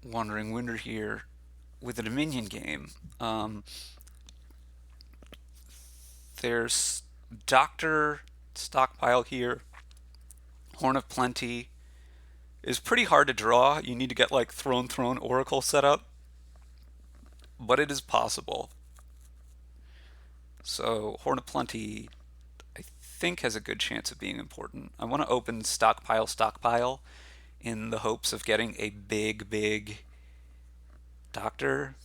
WanderingWinder here with a Dominion game. There's Doctor Stockpile here. Horn of Plenty is pretty hard to draw. You need to get like Throne Oracle set up, but it is possible. So Horn of Plenty, I think, has a good chance of being important. I want to open Stockpile in the hopes of getting a big Doctor.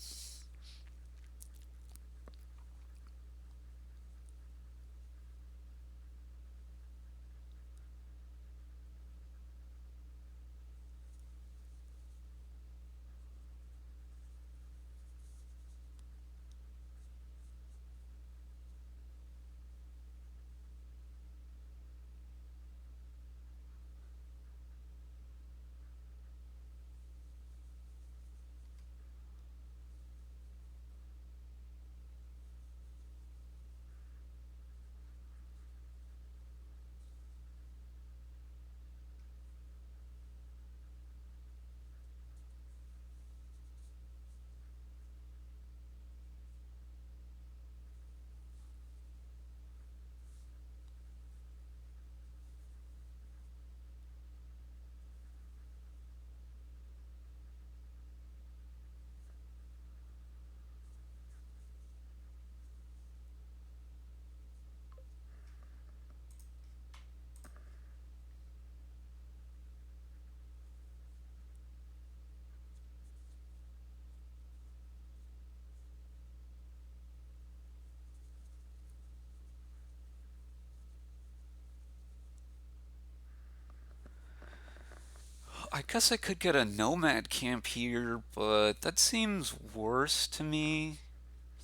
I guess I could get a nomad camp here, but that seems worse to me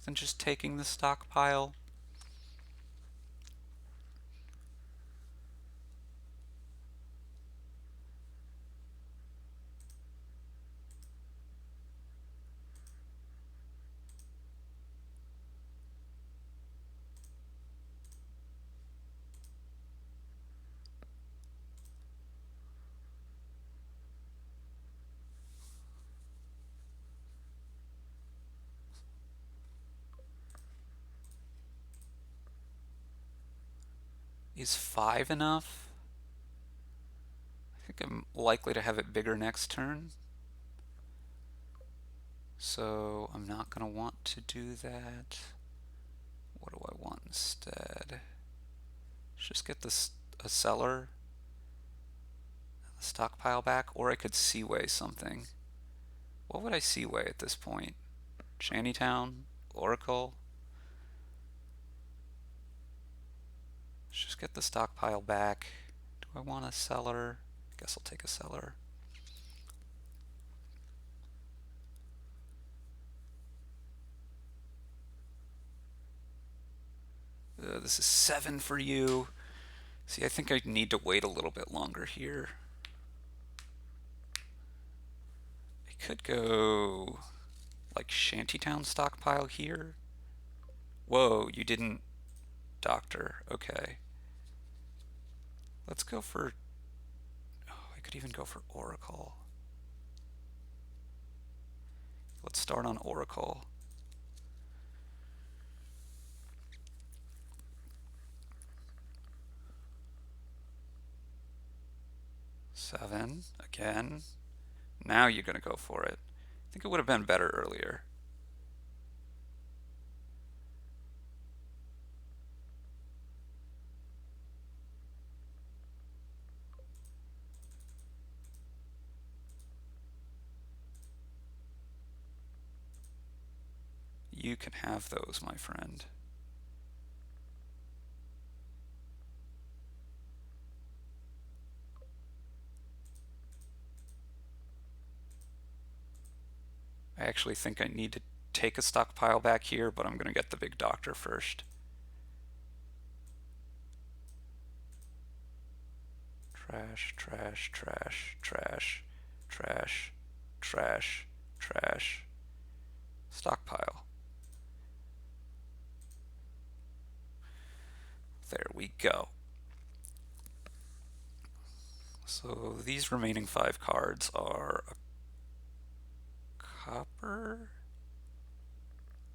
than just taking the stockpile. Is 5 enough? I think I'm likely to have it bigger next turn. So I'm not going to want to do that. What do I want instead? Let's just get this a cellar, a stockpile back, or I could seaway something. What would I seaway at this point? Shantytown? Oracle? Let's just get the stockpile back. Do I want a cellar? I guess I'll take a cellar. This is 7 for you. See, I think I need to wait a little bit longer here. I could go like Shantytown stockpile here. Whoa, you didn't doctor. Okay. Let's go for... Oh, I could even go for Oracle. Let's start on Oracle. Seven, again. Now you're going to go for it. I think it would have been better earlier. You can have those, my friend. I actually think I need to take a stockpile back here, but I'm going to get the big doctor first. Trash, trash, trash, trash, trash, trash, trash. Stockpile. There we go. So these remaining 5 cards are copper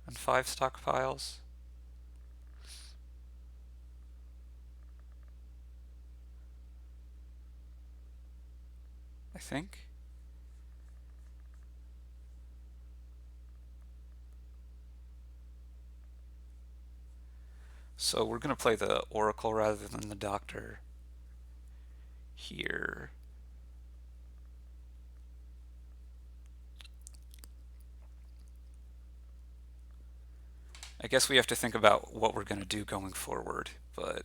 and 5 stockpiles. I think. So we're going to play the Oracle rather than the Doctor here. I guess we have to think about what we're going to do going forward, but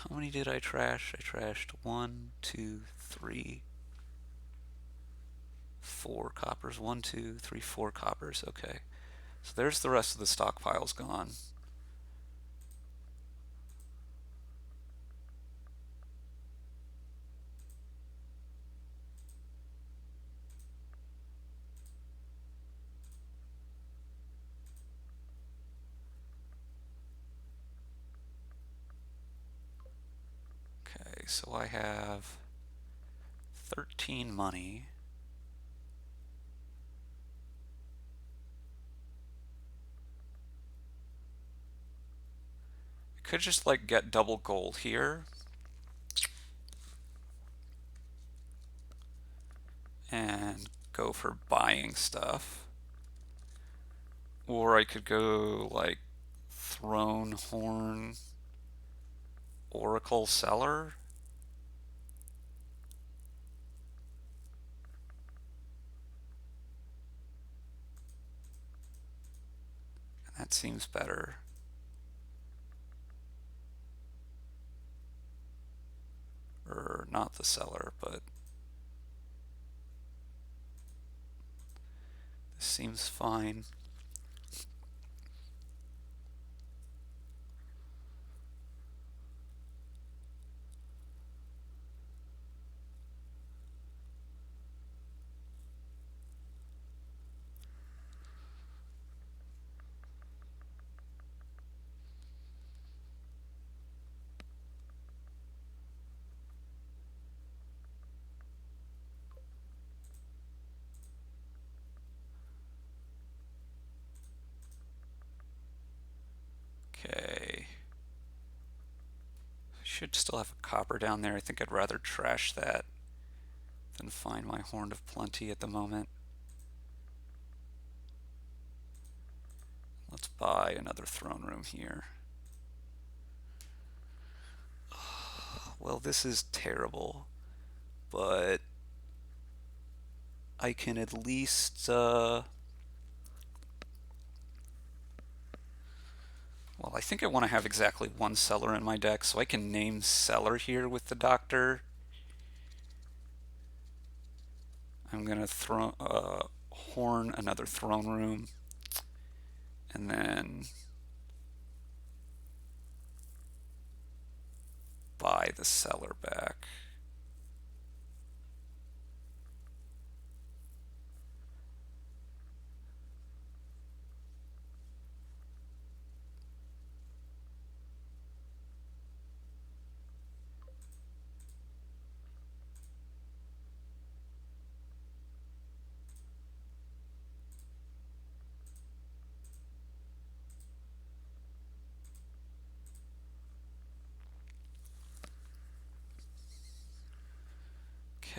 how many did I trash? I trashed 1, 2, 3, 4 coppers. 1, 2, 3, 4 coppers. Okay. So there's the rest of the stockpiles gone. Okay, so I have 13 money. I could just like get double gold here and go for buying stuff. Or I could go like throne, horn, oracle, cellar. That seems better. Or not the cellar, but this seems fine. Okay. I should still have a copper down there. I think I'd rather trash that than find my horn of plenty at the moment. Let's buy another throne room here. Well, this is terrible, but I can at least, well, I think I want to have exactly one cellar in my deck, so I can name cellar here with the Doctor. I'm going to horn another throne room, and then buy the cellar back.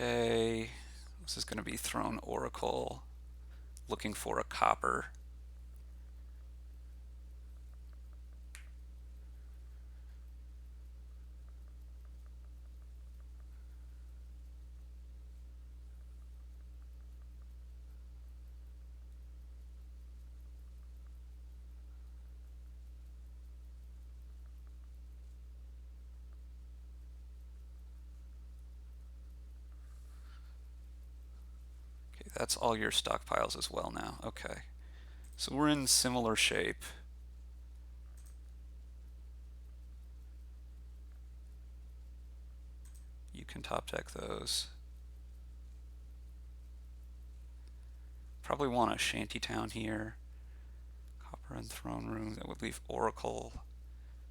Okay, this is going to be throne oracle, looking for a copper. Okay, that's all your stockpiles as well now. Okay. So we're in similar shape. You can top deck those. Probably want a shantytown here. Copper and throne room. That would leave Oracle.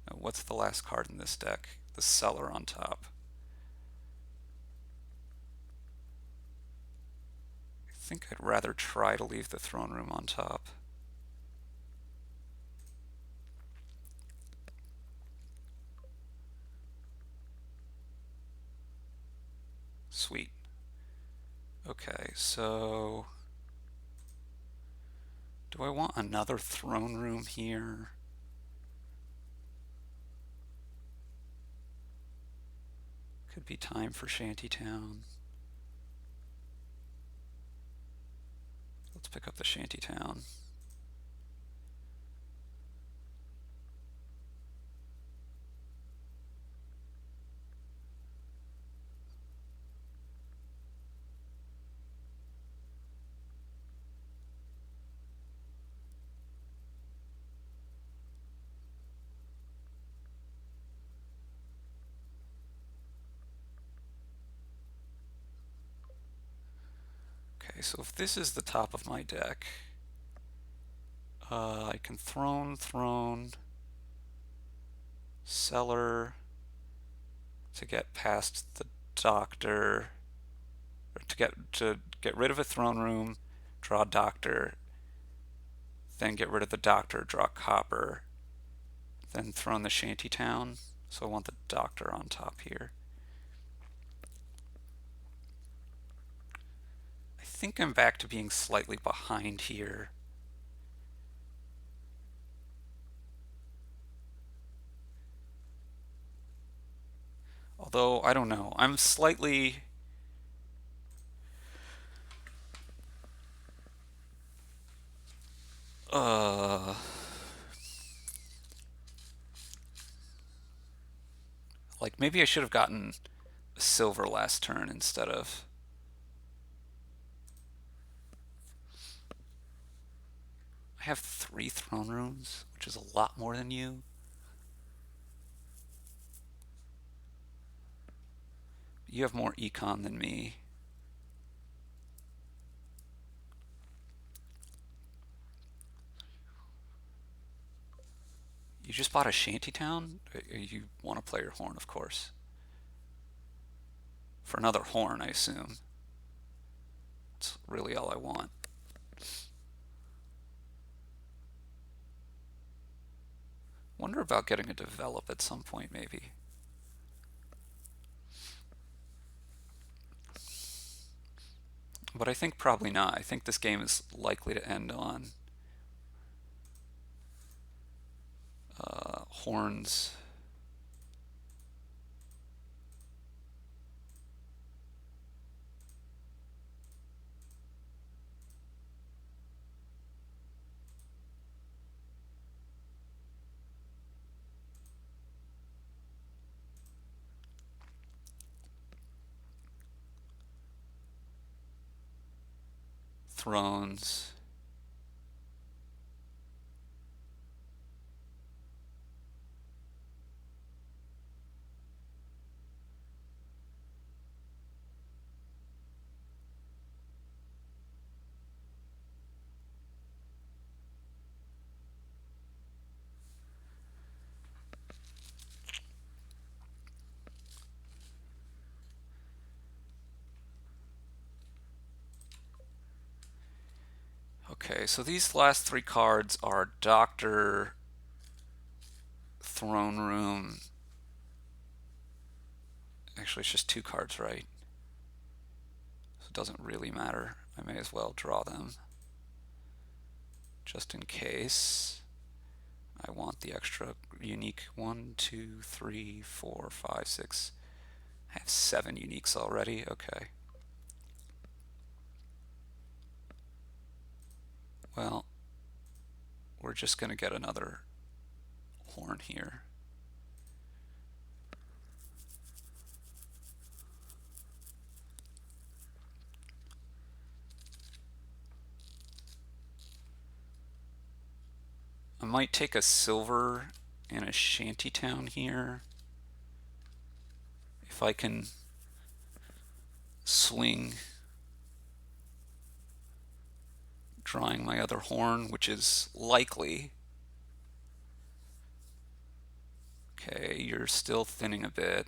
Now, what's the last card in this deck? The Cellar on top. I think I'd rather try to leave the throne room on top. Sweet. Okay, so do I want another throne room here? Could be time for Shantytown. Let's pick up the Shantytown. Okay, so if this is the top of my deck, I can throne, cellar to get past the doctor, or to get rid of a throne room, draw doctor, then get rid of the doctor, draw copper, then throne the Shantytown. So I want the doctor on top here. I think I'm back to being slightly behind here. Although, I don't know. I'm slightly... like, maybe I should have gotten a silver last turn instead of... I have 3 throne rooms, which is a lot more than you. You have more econ than me. You just bought a shantytown? You want to play your horn, of course. For another horn, I assume. That's really all I want. Wonder about getting a develop at some point, maybe. But I think probably not. I think this game is likely to end on horns. Thrones. Okay, so these last 3 cards are Doctor, Throne Room. Actually, it's just 2 cards, right? So it doesn't really matter. I may as well draw them. Just in case. I want the extra unique 1, 2, 3, 4, 5, 6. I have 7 uniques already. Okay. Well, we're just going to get another horn here. I might take a silver and a shantytown here. If I can swing drawing my other horn, which is likely. Okay, you're still thinning a bit.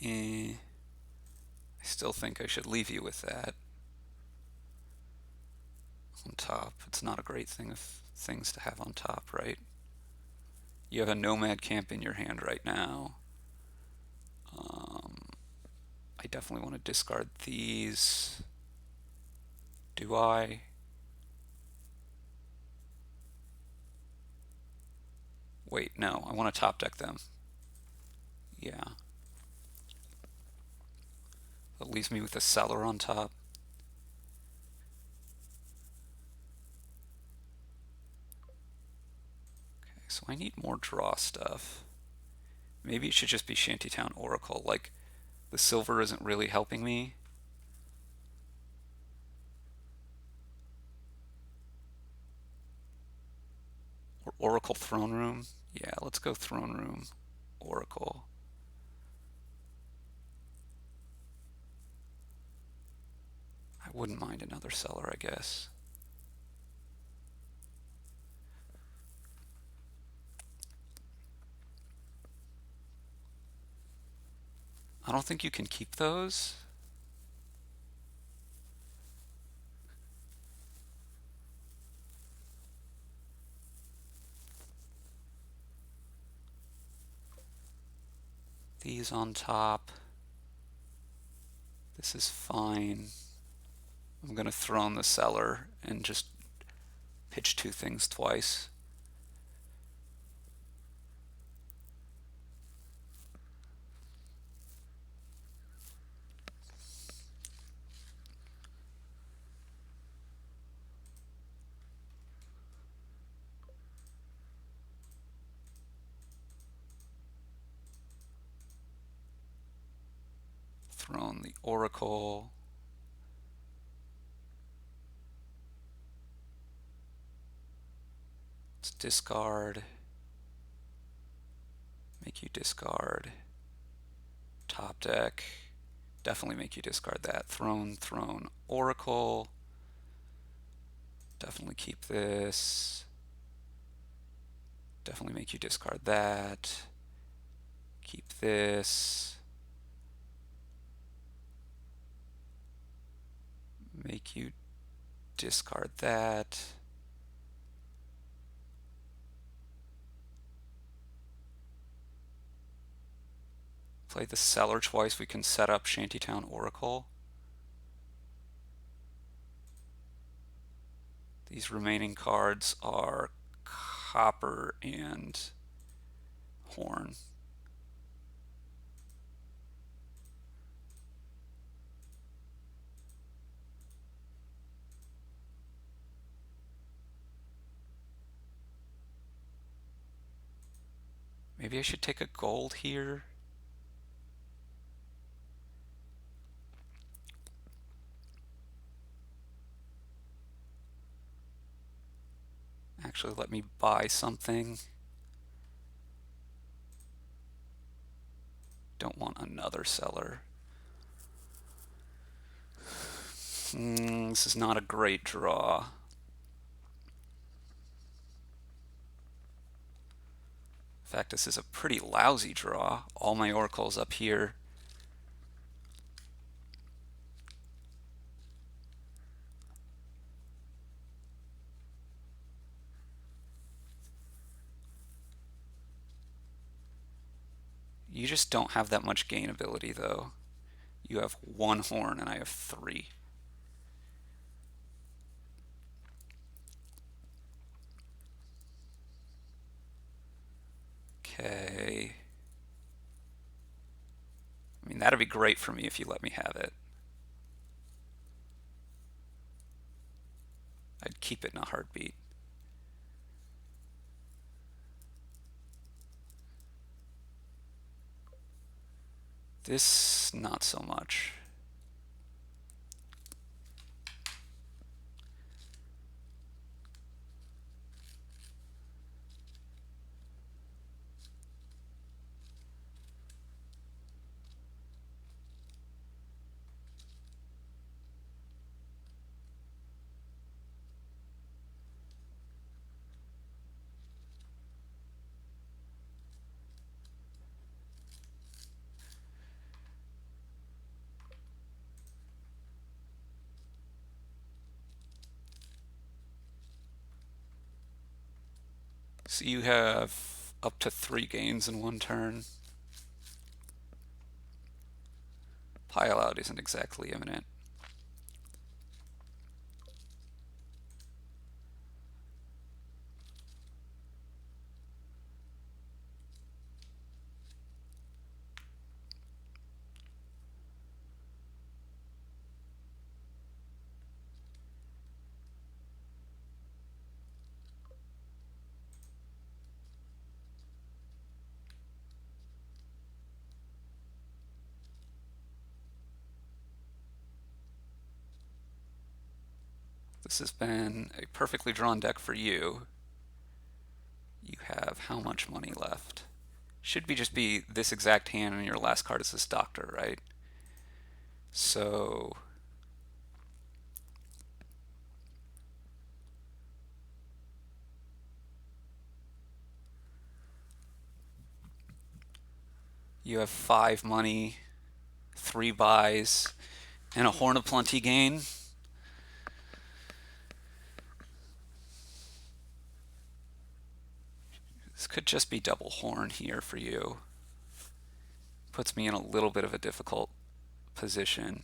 I still think I should leave you with that on top. It's not a great thing of things to have on top, right? You have a nomad camp in your hand right now. I definitely want to discard these. Do I? Wait, no, I want to top deck them. Yeah. That leaves me with a cellar on top. Okay, so I need more draw stuff. Maybe it should just be Shantytown Oracle. Like, the silver isn't really helping me. Or Oracle Throne Room. Yeah, let's go Throne Room. Oracle. I wouldn't mind another cellar, I guess. I don't think you can keep those. These on top. This is fine. I'm going to throne the cellar and just pitch two things twice. Throne the Oracle. Let's discard. Make you discard. Top deck. Definitely make you discard that. Throne, Throne, Oracle. Definitely keep this. Definitely make you discard that. Keep this. Make you discard that. Play the cellar twice. We can set up Shantytown Oracle. These remaining cards are Copper and Horn. Maybe I should take a gold here. Actually, let me buy something. Don't want another cellar. This is not a great draw. In fact, this is a pretty lousy draw. All my oracles up here. You just don't have that much gain ability, though. You have one horn, and I have three. Okay. I mean, that'd be great for me if you let me have it. I'd keep it in a heartbeat. This, not so much. So you have up to 3 gains in one turn. Pile out isn't exactly imminent. This has been a perfectly drawn deck for you. You have how much money left? Should be just be this exact hand, and your last card is this doctor, right? So you have 5 money, 3 buys, and a Horn of Plenty gain. This could just be double horn here for you. Puts me in a little bit of a difficult position.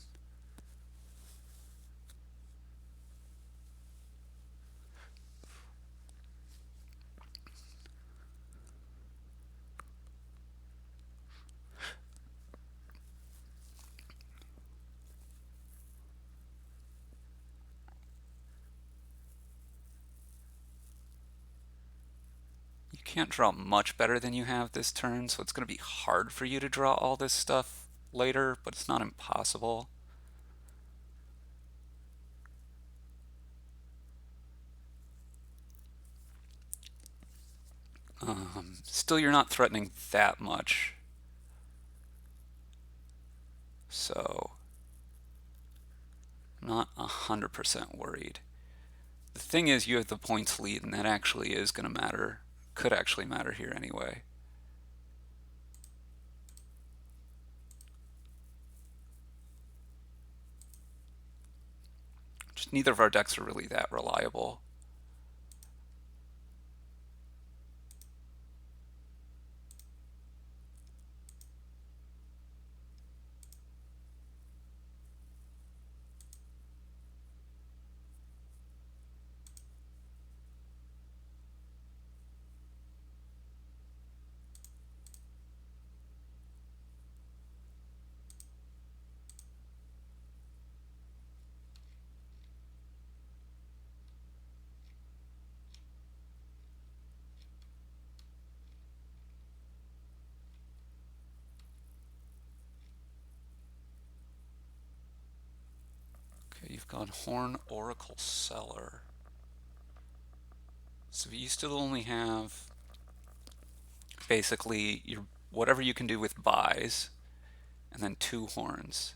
You can't draw much better than you have this turn, so it's going to be hard for you to draw all this stuff later, but it's not impossible. Still, you're not threatening that much. So, I'm not 100% worried. The thing is, you have the points lead, and that actually is going to matter. Could actually matter here anyway. Just neither of our decks are really that reliable. Okay, you've got Horn Oracle Cellar. So you still only have basically your whatever you can do with buys, and then 2 horns,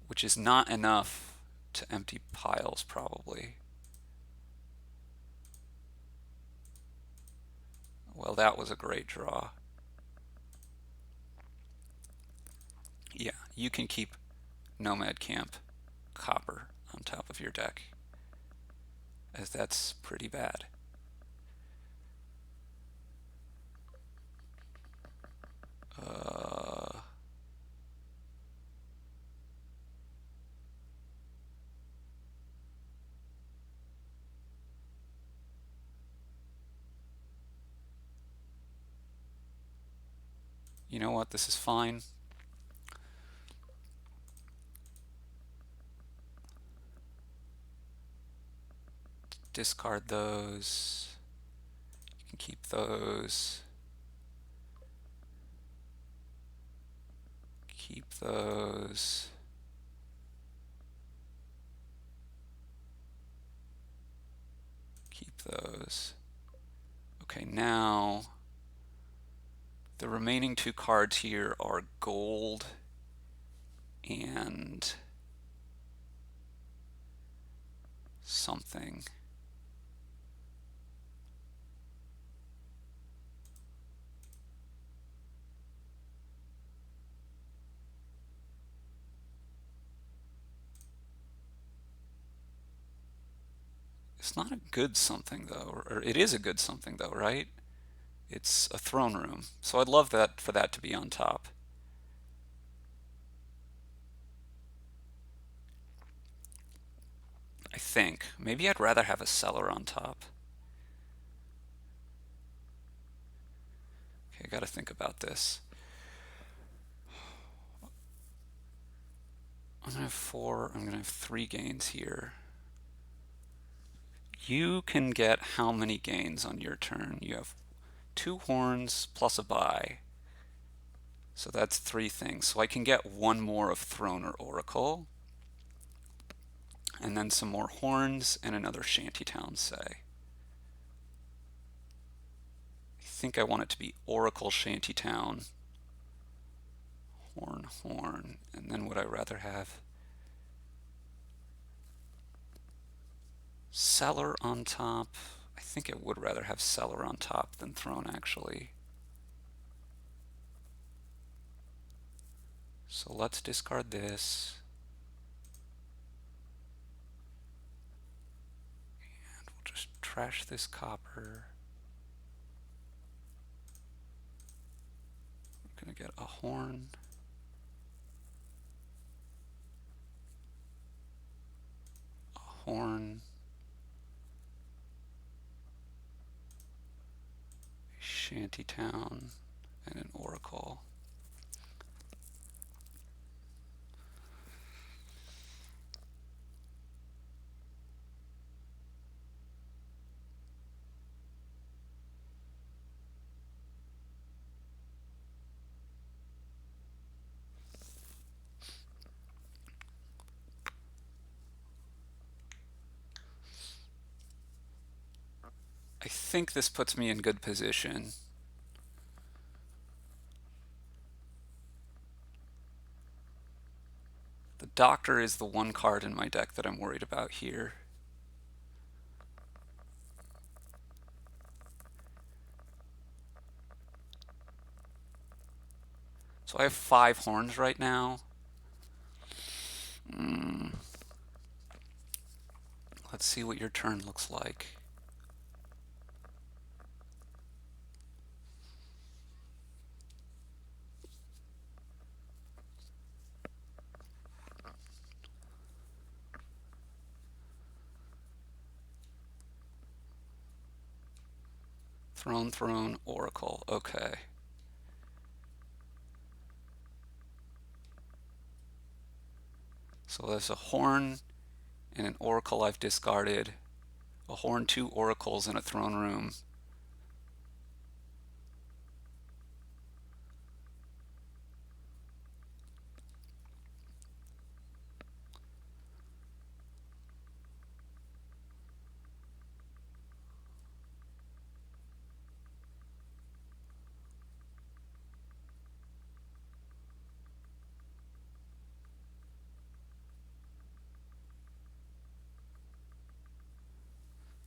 which is not enough to empty piles probably. Well, that was a great draw. Yeah, you can keep Nomad Camp Copper on top of your deck, as that's pretty bad. You know what? This is fine. Discard those. You can keep those. Keep those. Keep those. Okay, now the remaining two cards here are gold and something. It's not a good something though, or it is a good something though, right? It's a throne room. So I'd love that for that to be on top. I think. Maybe I'd rather have a cellar on top. Okay, I gotta think about this. I'm gonna have 4, I'm gonna have 3 gains here. You can get how many gains on your turn? You have 2 horns plus a buy. So that's 3 things. So I can get 1 more of Throne or Oracle. And then some more horns and another shantytown, say. I think I want it to be Oracle Shantytown. Horn, horn. And then would I rather have cellar on top? I think I would rather have cellar on top than throne, actually. So let's discard this. And we'll just trash this copper. We're going to get a horn. A horn. A shantytown. And an oracle. I think this puts me in good position. The doctor is the one card in my deck that I'm worried about here. So I have 5 horns right now. Let's see what your turn looks like. Throne, throne, oracle. Okay. So there's a horn and an oracle I've discarded. A horn, 2 oracles, and a throne room.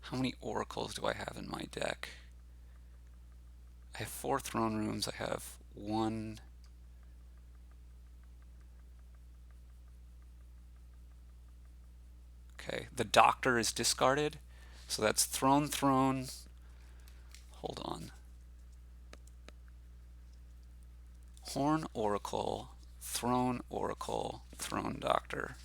How many oracles do I have in my deck? I have 4 throne rooms. I have 1. Okay, the doctor is discarded. So that's throne, throne. Hold on. Horn, oracle, throne, oracle, throne, doctor.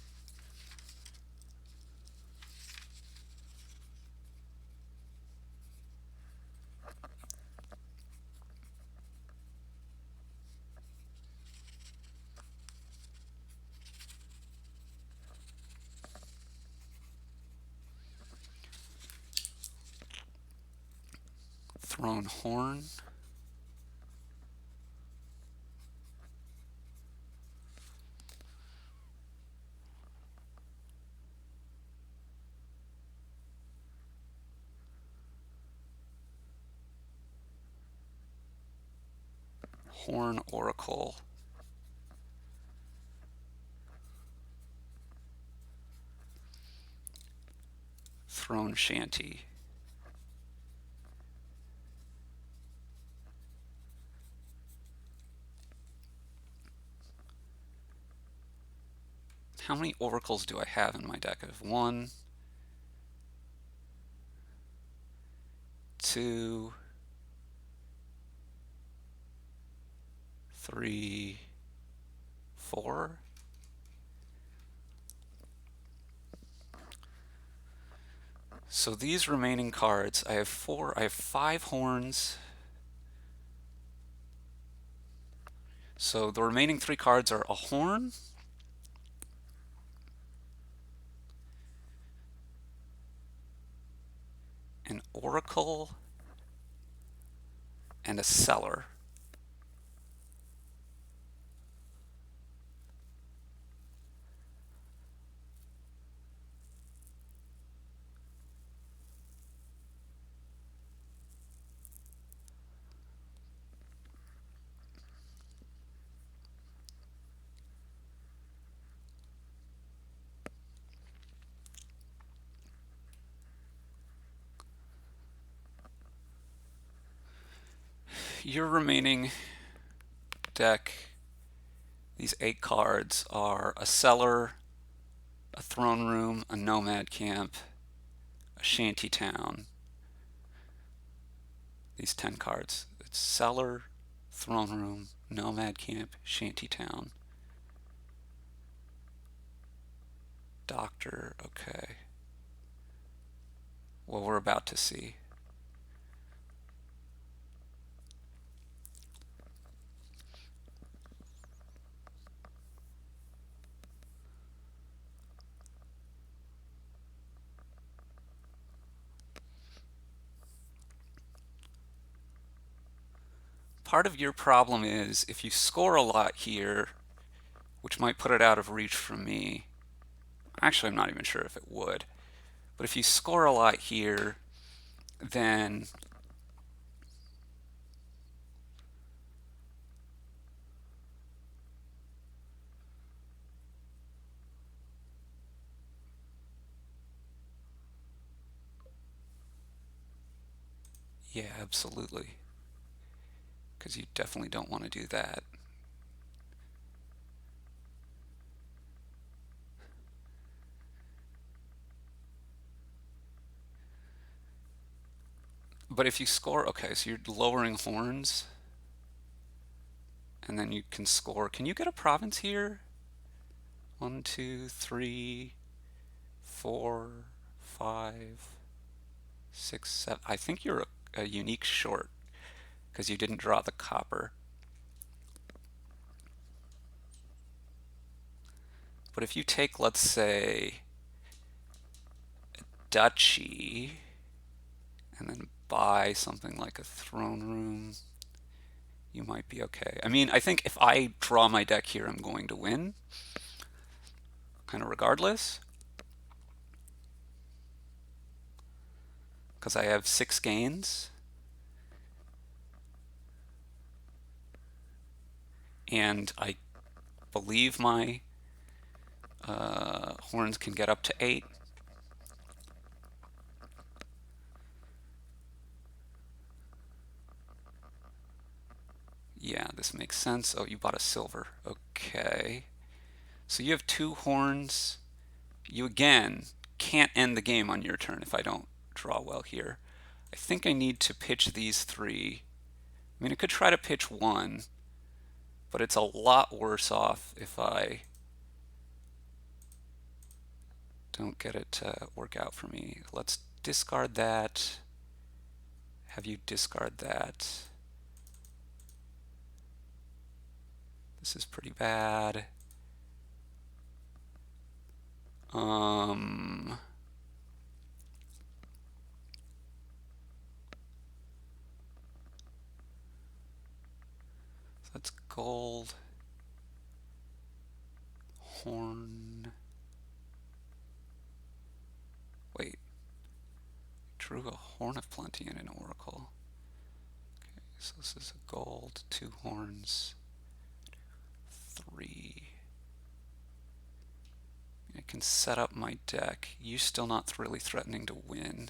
Throne, horn. Horn Oracle. Throne Shanty. How many oracles do I have in my deck? I have 1, 2, 3, 4. So these remaining cards, I have 5 horns. So the remaining 3 cards are a horn, an oracle, and a cellar. Your remaining deck, these 8 cards, are a cellar, a throne room, a nomad camp, a shanty town. These 10 cards. It's cellar, throne room, nomad camp, shanty town. Doctor, okay. Well, we're about to see. Part of your problem is if you score a lot here, which might put it out of reach for me. Actually, I'm not even sure if it would. But if you score a lot here, then yeah, absolutely. Because you definitely don't want to do that. But if you score, okay, so you're lowering horns, and then you can score. Can you get a province here? 1, 2, 3, 4, 5, 6, 7. I think you're a unique short because you didn't draw the copper. But if you take, let's say, duchy, and then buy something like a throne room, you might be okay. I mean, I think if I draw my deck here, I'm going to win, kind of regardless, because I have 6 gains, and I believe my horns can get up to 8. Yeah, this makes sense. Oh, you bought a silver. Okay. So you have 2 horns. You again can't end the game on your turn if I don't draw well here. I think I need to pitch these 3. I mean, I could try to pitch 1, but it's a lot worse off if I don't get it to work out for me. Let's discard that. Have you discard that. This is pretty bad. So that's gold. Horn. Wait. Drew a Horn of Plenty in an Oracle. Okay, So this is a gold, 2 horns, 3. I can set up my deck. You still not really threatening to win.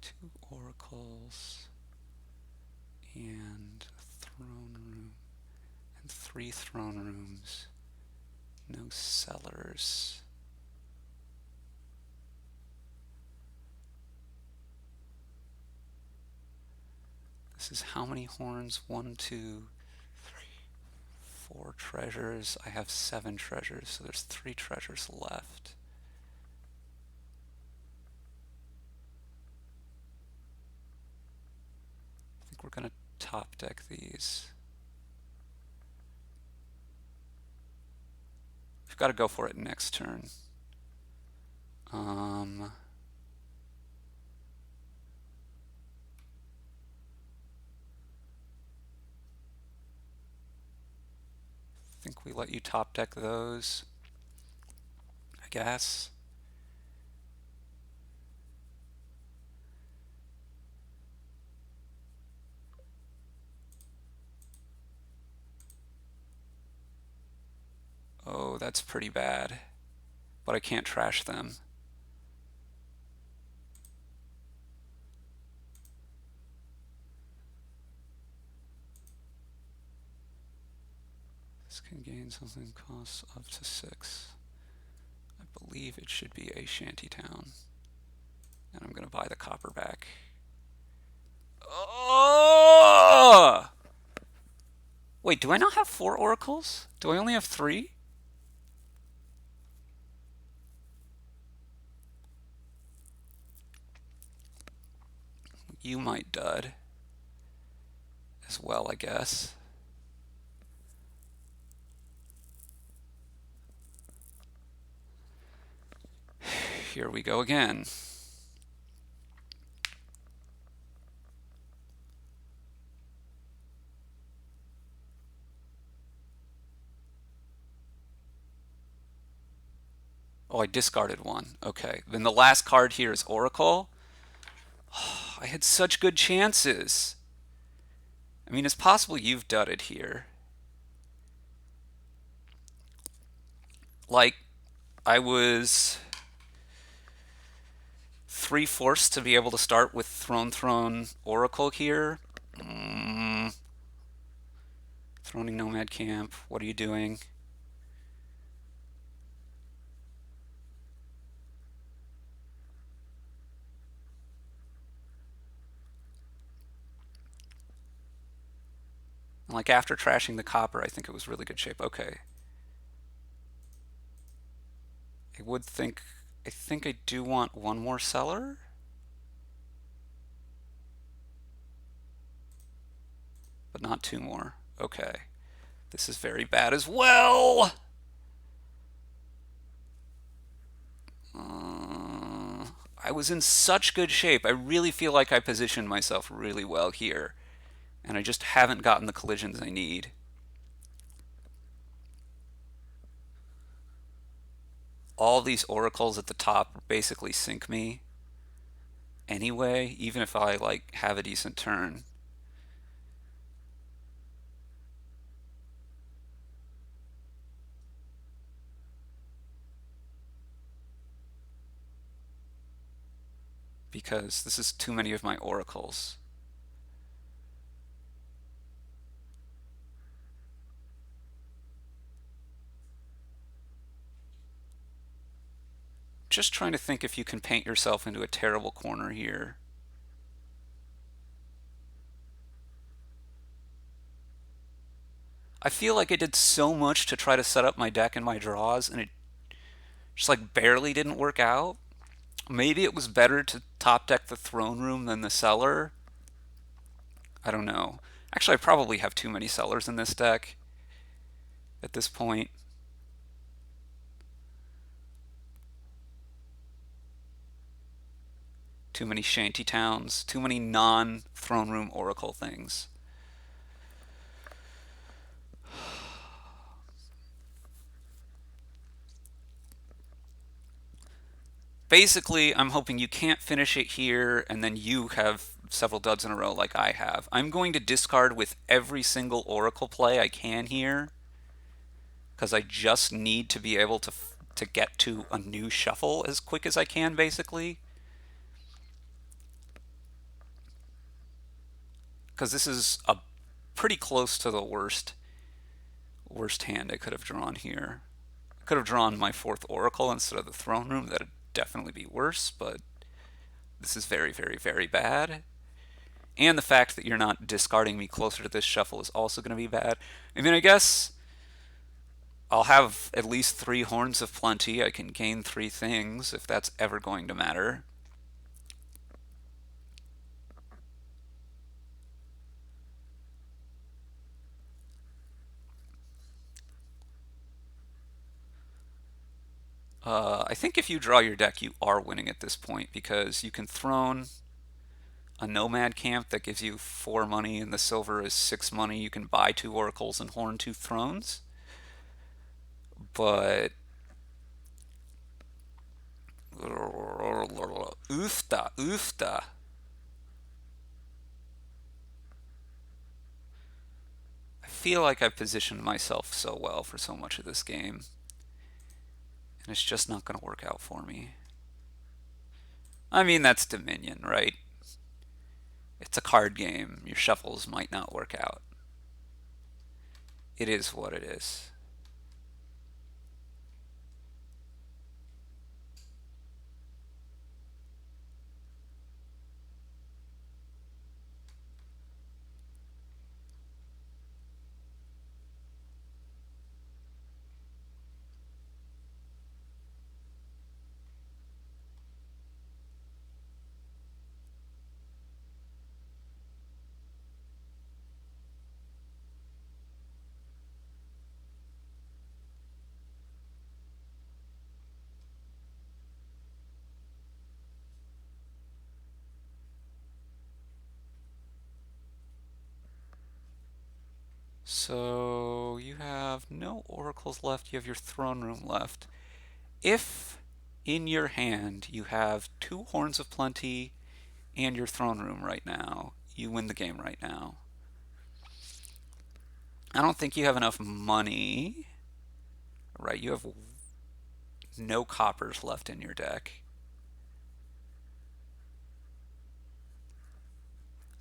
Two oracles and a throne room and 3 throne rooms. No cellars. This is how many horns? 1, 2, 3, 4 treasures. I have 7 treasures, so there's 3 treasures left. I think we're gonna top deck these. We've got to go for it next turn. I think we let you top deck those, I guess. Oh, that's pretty bad, but I can't trash them. This can gain something costs up to 6. I believe it should be a shantytown. And I'm going to buy the copper back. Oh! Wait, do I not have 4 oracles? Do I only have 3? You might dud as well, I guess. Here we go again. Oh, I discarded one. Okay, then the last card here is Oracle. Oh, I had such good chances. I mean, it's possible you've dudded here. Like, I was 3/4 to be able to start with Throne Oracle here. Throning Nomad Camp, what are you doing? Like, after trashing the copper, I think it was really good shape. Okay. I think I do want one more cellar. But not 2 more. Okay. This is very bad as well. I was in such good shape. I really feel like I positioned myself really well here. And I just haven't gotten the collisions I need. All these oracles at the top basically sink me anyway, even if I like have a decent turn. Because this is too many of my oracles. Just trying to think if you can paint yourself into a terrible corner here. I feel like I did so much to try to set up my deck and my draws, and it just like barely didn't work out. Maybe it was better to top deck the throne room than the cellar. I don't know. Actually, I probably have too many cellars in this deck at this point. Too many shanty towns, too many non-throne room oracle things. Basically, I'm hoping you can't finish it here and then you have several duds in a row like I have. I'm going to discard with every single Oracle play I can here because I just need to be able to get to a new shuffle as quick as I can, basically. Because this is a pretty close to the worst hand I could have drawn here. I could have drawn my fourth Oracle instead of the Throne Room. That'd definitely be worse, but this is very, very, very bad. And the fact that you're not discarding me closer to this shuffle is also going to be bad. I mean, I guess I'll have at least 3 Horns of Plenty. I can gain 3 things if that's ever going to matter. I think if you draw your deck, you are winning at this point because you can throne a Nomad Camp that gives you 4 money and the silver is 6 money. You can buy 2 Oracles and horn 2 Thrones. But oofta, oofta. I feel like I've positioned myself so well for so much of this game, and it's just not going to work out for me. I mean, that's Dominion, right? It's a card game. Your shuffles might not work out. It is what it is. So you have no oracles left, you have your throne room left. If in your hand you have 2 Horns of Plenty and your throne room right now, you win the game right now. I don't think you have enough money. Right, you have no coppers left in your deck.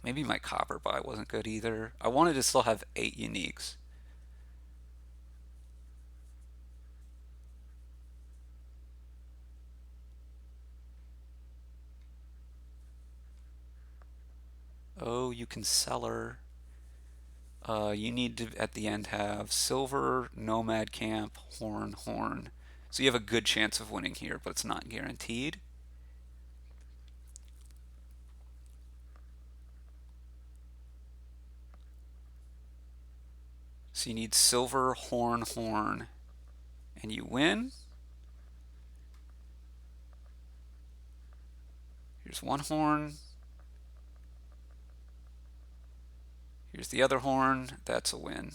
Maybe my copper buy wasn't good either. I wanted to still have 8 uniques. Oh, you can cellar. You need to, at the end, have silver, nomad camp, horn, horn. So you have a good chance of winning here, but it's not guaranteed. So you need silver, horn, horn, and you win. Here's one horn. Here's the other horn. That's a win.